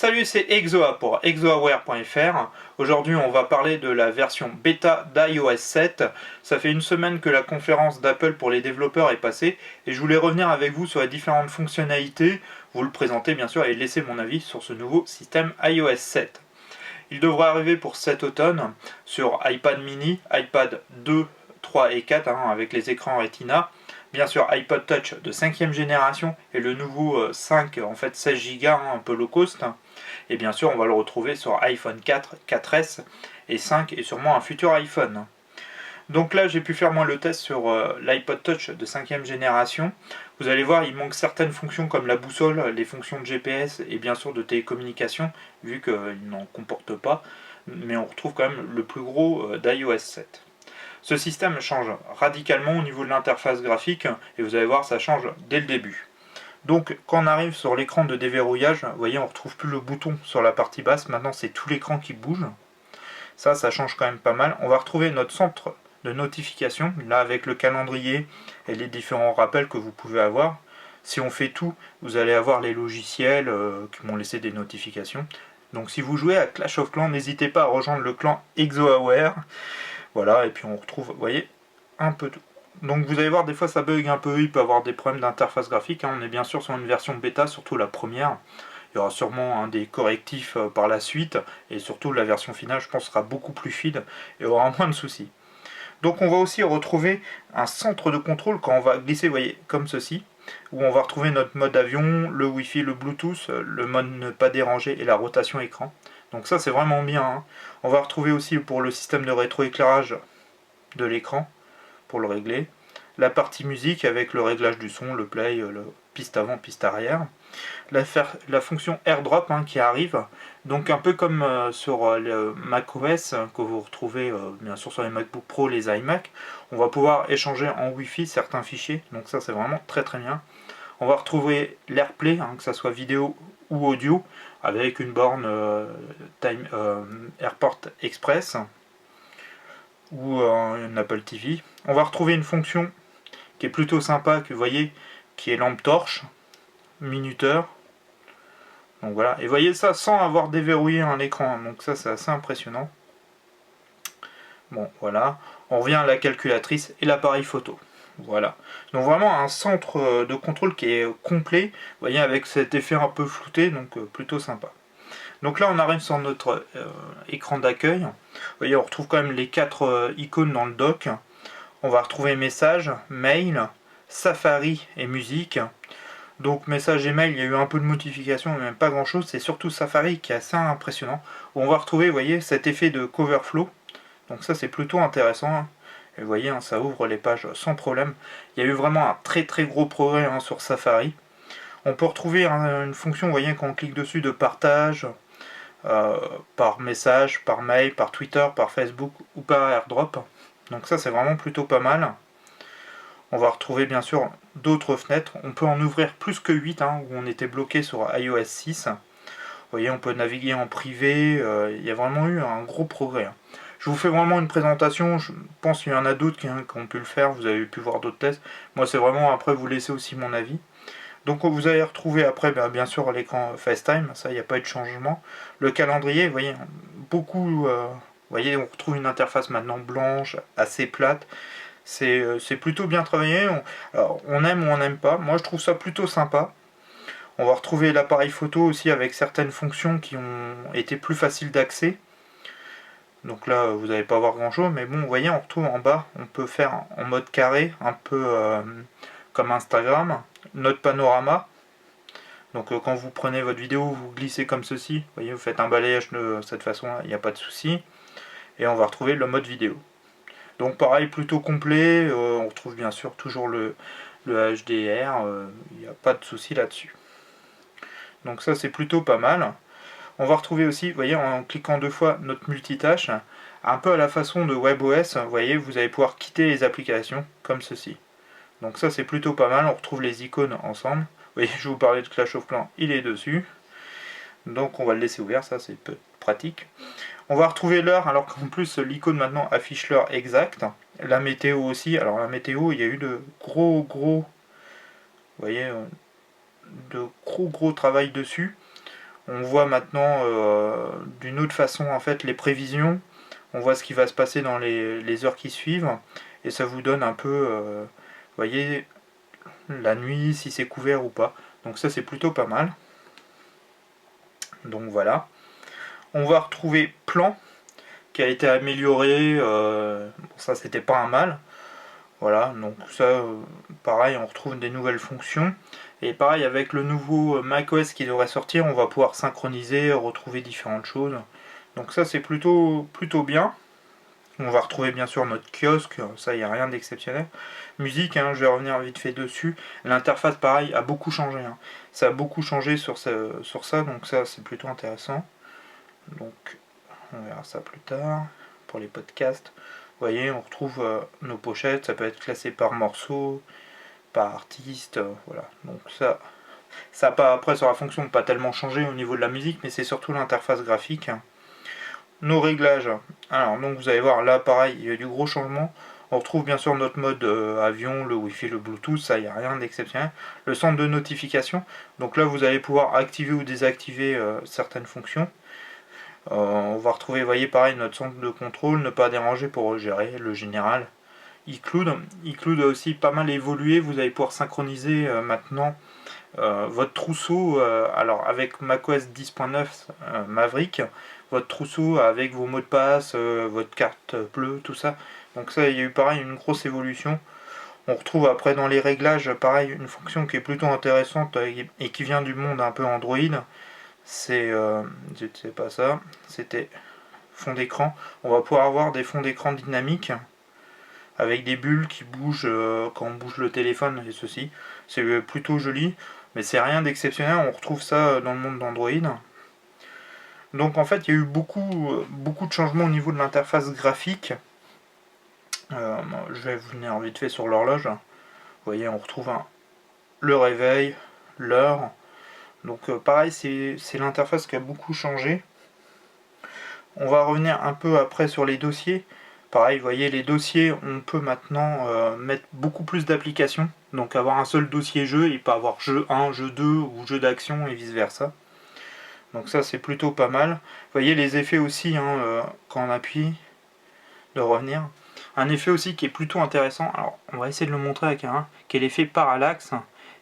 Salut, c'est Exoa pour exoaware.fr. Aujourd'hui, on va parler de la version bêta d'iOS 7. Ça fait une semaine que la conférence d'Apple pour les développeurs est passée et je voulais revenir avec vous sur les différentes fonctionnalités, vous le présenter bien sûr et laisser mon avis sur ce nouveau système iOS 7. Il devrait arriver pour cet automne sur iPad mini, iPad 2, 3 et 4 avec les écrans Retina. Bien sûr iPod Touch de 5ème génération et le nouveau 5 en fait 16 Go un peu low cost. Et bien sûr on va le retrouver sur iPhone 4, 4S et 5 et sûrement un futur iPhone. Donc là j'ai pu faire moi le test sur l'iPod Touch de 5ème génération. Vous allez voir il manque certaines fonctions comme la boussole, les fonctions de GPS et bien sûr de télécommunication vu qu'il n'en comporte pas. Mais on retrouve quand même le plus gros d'iOS 7. Ce système change radicalement au niveau de l'interface graphique et vous allez voir ça change dès le début. Donc quand on arrive sur l'écran de déverrouillage, vous voyez on ne retrouve plus le bouton sur la partie basse, maintenant c'est tout l'écran qui bouge. Ça change quand même pas mal. On va retrouver notre centre de notification, là avec le calendrier et les différents rappels que vous pouvez avoir. Si on fait tout, vous allez avoir les logiciels qui m'ont laissé des notifications. Donc si vous jouez à Clash of Clans, n'hésitez pas à rejoindre le clan ExoAware. Voilà, et puis on retrouve, vous voyez, un peu tout. Donc vous allez voir, des fois ça bug un peu, il peut avoir des problèmes d'interface graphique. On est bien sûr sur une version bêta, surtout la première. Il y aura sûrement des correctifs par la suite, et surtout la version finale, je pense, sera beaucoup plus fluide et aura moins de soucis. Donc on va aussi retrouver un centre de contrôle quand on va glisser, vous voyez, comme ceci, où on va retrouver notre mode avion, le Wi-Fi, le Bluetooth, le mode ne pas déranger et la rotation écran. Donc ça c'est vraiment bien. On va retrouver aussi pour le système de rétroéclairage de l'écran, pour le régler. La partie musique avec le réglage du son, le play, le piste avant, piste arrière. La fonction AirDrop qui arrive, donc un peu comme sur le macOS que vous retrouvez bien sûr sur les MacBook Pro, les iMac, on va pouvoir échanger en Wi-Fi certains fichiers, donc ça c'est vraiment très très bien. On va retrouver l'AirPlay, que ce soit vidéo ou audio, avec une borne AirPort Express ou une Apple TV. On va retrouver une fonction qui est plutôt sympa, que vous voyez, qui est lampe torche, minuteur. Donc voilà, et vous voyez ça sans avoir déverrouillé un écran, donc ça c'est assez impressionnant. Bon voilà, on revient à la calculatrice et l'appareil photo. Voilà, donc vraiment un centre de contrôle qui est complet, vous voyez, avec cet effet un peu flouté, donc plutôt sympa. Donc là on arrive sur notre écran d'accueil. Vous voyez, on retrouve quand même les 4 icônes dans le dock. On va retrouver messages, mail, Safari et musique. Donc message et mail, il y a eu un peu de notification, mais même pas grand chose. C'est surtout Safari qui est assez impressionnant. Où on va retrouver, vous voyez, cet effet de cover flow. Donc ça c'est plutôt intéressant. Et vous voyez, ça ouvre les pages sans problème. Il y a eu vraiment un très très gros progrès sur Safari. On peut retrouver une fonction, vous voyez, quand on clique dessus, de partage, par message, par mail, par Twitter, par Facebook ou par AirDrop. Donc ça c'est vraiment plutôt pas mal. On va retrouver bien sûr d'autres fenêtres. On peut en ouvrir plus que 8, où on était bloqué sur iOS 6. Vous voyez, on peut naviguer en privé. Il y a vraiment eu un gros progrès. Je vous fais vraiment une présentation. Je pense qu'il y en a d'autres qui ont pu le faire. Vous avez pu voir d'autres tests. Moi c'est vraiment, après vous laissez aussi mon avis. Donc vous allez retrouver après bien sûr l'écran FaceTime, ça il n'y a pas eu de changement. Le calendrier, vous voyez, beaucoup, vous voyez, on retrouve une interface maintenant blanche, assez plate. C'est plutôt bien travaillé. Alors, on aime ou on n'aime pas. Moi je trouve ça plutôt sympa. On va retrouver l'appareil photo aussi avec certaines fonctions qui ont été plus faciles d'accès. Donc là vous n'allez pas voir grand chose, mais bon, vous voyez, on retrouve en bas, on peut faire en mode carré, un peu comme Instagram, notre panorama. Donc quand vous prenez votre vidéo, vous glissez comme ceci, vous voyez, vous faites un balayage de cette façon-là, il n'y a pas de souci. Et on va retrouver le mode vidéo. Donc pareil, plutôt complet, on retrouve bien sûr toujours le HDR, il n'y a pas de souci là-dessus. Donc ça c'est plutôt pas mal. On va retrouver aussi, vous voyez, en cliquant 2 fois notre multitâche, un peu à la façon de WebOS, vous voyez, vous allez pouvoir quitter les applications comme ceci. Donc ça c'est plutôt pas mal, on retrouve les icônes ensemble. Vous voyez, je vous parlais de Clash of Clans, il est dessus. Donc on va le laisser ouvert, ça c'est pratique. On va retrouver l'heure, alors qu'en plus l'icône maintenant affiche l'heure exacte. La météo aussi, alors la météo, il y a eu de gros, vous voyez, de gros travail dessus. On voit maintenant d'une autre façon en fait les prévisions. On voit ce qui va se passer dans les heures qui suivent. Et ça vous donne un peu, vous voyez, la nuit, si c'est couvert ou pas. Donc ça c'est plutôt pas mal. Donc voilà. On va retrouver plan qui a été amélioré. Ça c'était pas un mal. Voilà, donc ça, pareil, on retrouve des nouvelles fonctions. Et pareil, avec le nouveau macOS qui devrait sortir, on va pouvoir synchroniser, retrouver différentes choses. Donc ça, c'est plutôt bien. On va retrouver bien sûr notre kiosque, ça, il n'y a rien d'exceptionnel. Musique, hein, je vais revenir vite fait dessus. L'interface, pareil, a beaucoup changé. Hein. Ça a beaucoup changé sur ça, donc ça, c'est plutôt intéressant. Donc, on verra ça plus tard pour les podcasts. Vous voyez, on retrouve nos pochettes, ça peut être classé par morceau, par artiste, voilà. Donc ça pas après sur la fonction pas tellement changé au niveau de la musique, mais c'est surtout l'interface graphique. Nos réglages. Alors donc vous allez voir là pareil, il y a du gros changement. On retrouve bien sûr notre mode avion, le Wi-Fi, le Bluetooth, ça il n'y a rien d'exceptionnel. Le centre de notification, donc là vous allez pouvoir activer ou désactiver certaines fonctions. On va retrouver, vous voyez, pareil, notre centre de contrôle, ne pas déranger pour gérer le général. iCloud a aussi pas mal évolué, vous allez pouvoir synchroniser maintenant votre trousseau, alors avec macOS 10.9 Maverick, votre trousseau avec vos mots de passe, votre carte bleue, tout ça. Donc ça, il y a eu pareil une grosse évolution. On retrouve après dans les réglages, pareil, une fonction qui est plutôt intéressante et qui vient du monde un peu Android. C'est, je sais pas ça, c'était fond d'écran. On va pouvoir avoir des fonds d'écran dynamiques avec des bulles qui bougent quand on bouge le téléphone et ceci. C'est plutôt joli, mais c'est rien d'exceptionnel. On retrouve ça dans le monde d'Android. Donc en fait, il y a eu beaucoup de changements au niveau de l'interface graphique. Je vais venir vite fait sur l'horloge. Vous voyez, on retrouve le réveil, l'heure. Donc pareil, c'est l'interface qui a beaucoup changé. On va revenir un peu après sur les dossiers. Pareil, vous voyez, les dossiers, on peut maintenant mettre beaucoup plus d'applications. Donc avoir un seul dossier jeu et pas avoir jeu 1, jeu 2 ou jeu d'action et vice versa. Donc ça c'est plutôt pas mal. Vous voyez les effets aussi, hein, quand on appuie, de revenir. Un effet aussi qui est plutôt intéressant, alors on va essayer de le montrer avec qui est l'effet parallaxe.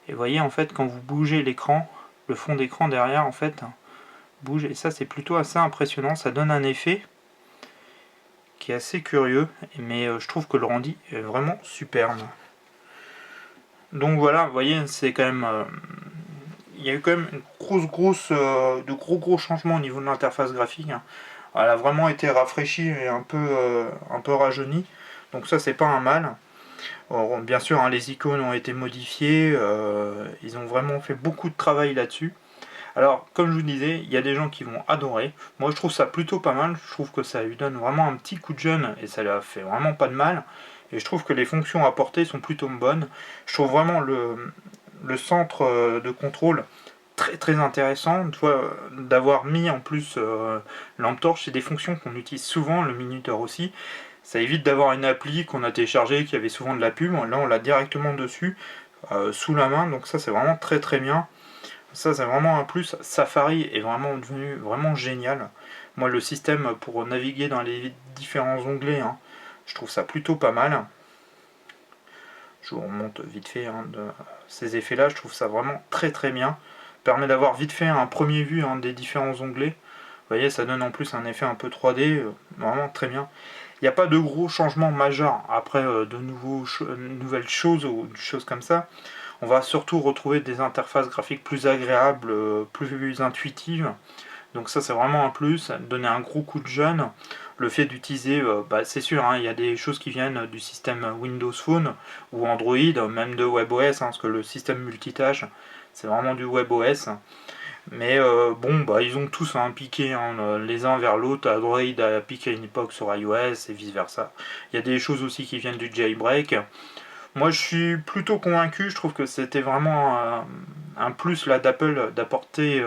Et vous voyez en fait quand vous bougez l'écran, le fond d'écran derrière en fait bouge. Et ça c'est plutôt assez impressionnant, ça donne un effet qui est assez curieux, mais je trouve que le rendu est vraiment superbe. Donc voilà, vous voyez, c'est quand même... il y a eu quand même une de gros changements au niveau de l'interface graphique. Hein. Elle a vraiment été rafraîchie et un peu rajeunie. Donc ça, c'est pas un mal. Alors, bien sûr, hein, les icônes ont été modifiées. Ils ont vraiment fait beaucoup de travail là-dessus. Alors, comme je vous disais, il y a des gens qui vont adorer. Moi, je trouve ça plutôt pas mal. Je trouve que ça lui donne vraiment un petit coup de jeune et ça lui a fait vraiment pas de mal. Et je trouve que les fonctions apportées sont plutôt bonnes. Je trouve vraiment le centre de contrôle très intéressant d'avoir mis en plus lampe torche. C'est des fonctions qu'on utilise souvent, le minuteur aussi. Ça évite d'avoir une appli qu'on a téléchargée qui avait souvent de la pub. Là, on l'a directement dessus, sous la main. Donc ça, c'est vraiment très bien. Ça, c'est vraiment un plus. Safari est vraiment devenu vraiment génial. Moi, le système pour naviguer dans les différents onglets, hein, je trouve ça plutôt pas mal. Je vous remonte vite fait ces effets-là. Je trouve ça vraiment très bien. Permet d'avoir vite fait un premier vu des différents onglets. Vous voyez, ça donne en plus un effet un peu 3D. Vraiment très bien. Il n'y a pas de gros changements majeurs après de nouvelles choses ou des choses comme ça. On va surtout retrouver des interfaces graphiques plus agréables, plus intuitives. Donc ça c'est vraiment un plus, donner un gros coup de jeune. Le fait d'utiliser, c'est sûr, hein, il y a des choses qui viennent du système Windows Phone ou Android, même de WebOS, parce que le système multitâche, c'est vraiment du WebOS. Mais ils ont tous piqué les uns vers l'autre. Android a piqué une époque sur iOS et vice versa. Il y a des choses aussi qui viennent du jailbreak. Moi je suis plutôt convaincu, je trouve que c'était vraiment un plus là d'Apple d'apporter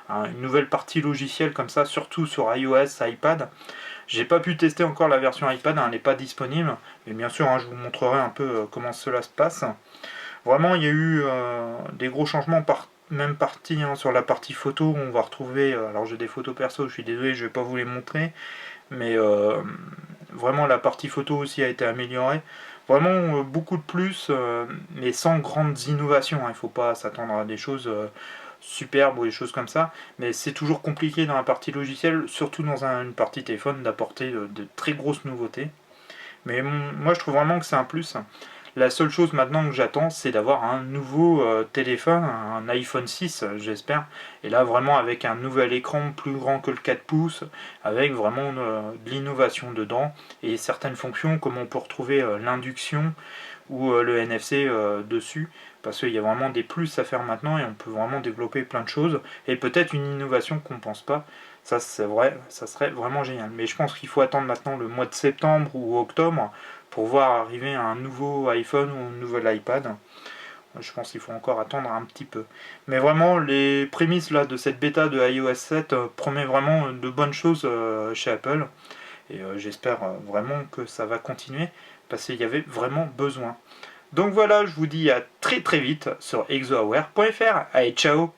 une nouvelle partie logicielle comme ça, surtout sur iOS, iPad. J'ai pas pu tester encore la version iPad, elle n'est pas disponible, mais bien sûr je vous montrerai un peu comment cela se passe. Vraiment il y a eu des gros changements même partie, hein, sur la partie photo, on va retrouver, alors j'ai des photos perso, je suis désolé, je vais pas vous les montrer, mais vraiment la partie photo aussi a été améliorée. Vraiment beaucoup de plus, mais sans grandes innovations, hein. Il ne faut pas s'attendre à des choses superbes ou des choses comme ça, mais c'est toujours compliqué dans la partie logicielle, surtout dans une partie téléphone, d'apporter de très grosses nouveautés. Mais moi je trouve vraiment que c'est un plus. La seule chose maintenant que j'attends, c'est d'avoir un nouveau téléphone, un iPhone 6, j'espère. Et là, vraiment avec un nouvel écran plus grand que le 4 pouces, avec vraiment de l'innovation dedans, et certaines fonctions, comme on peut retrouver l'induction ou le NFC dessus, parce qu'il y a vraiment des plus à faire maintenant, et on peut vraiment développer plein de choses, et peut-être une innovation qu'on ne pense pas. Ça, c'est vrai, ça serait vraiment génial. Mais je pense qu'il faut attendre maintenant le mois de septembre ou octobre pour voir arriver un nouveau iPhone ou un nouvel iPad. Je pense qu'il faut encore attendre un petit peu. Mais vraiment, les prémices là, de cette bêta de iOS 7 promet vraiment de bonnes choses chez Apple. Et j'espère vraiment que ça va continuer parce qu'il y avait vraiment besoin. Donc voilà, je vous dis à très très vite sur exoaware.fr. Allez, ciao!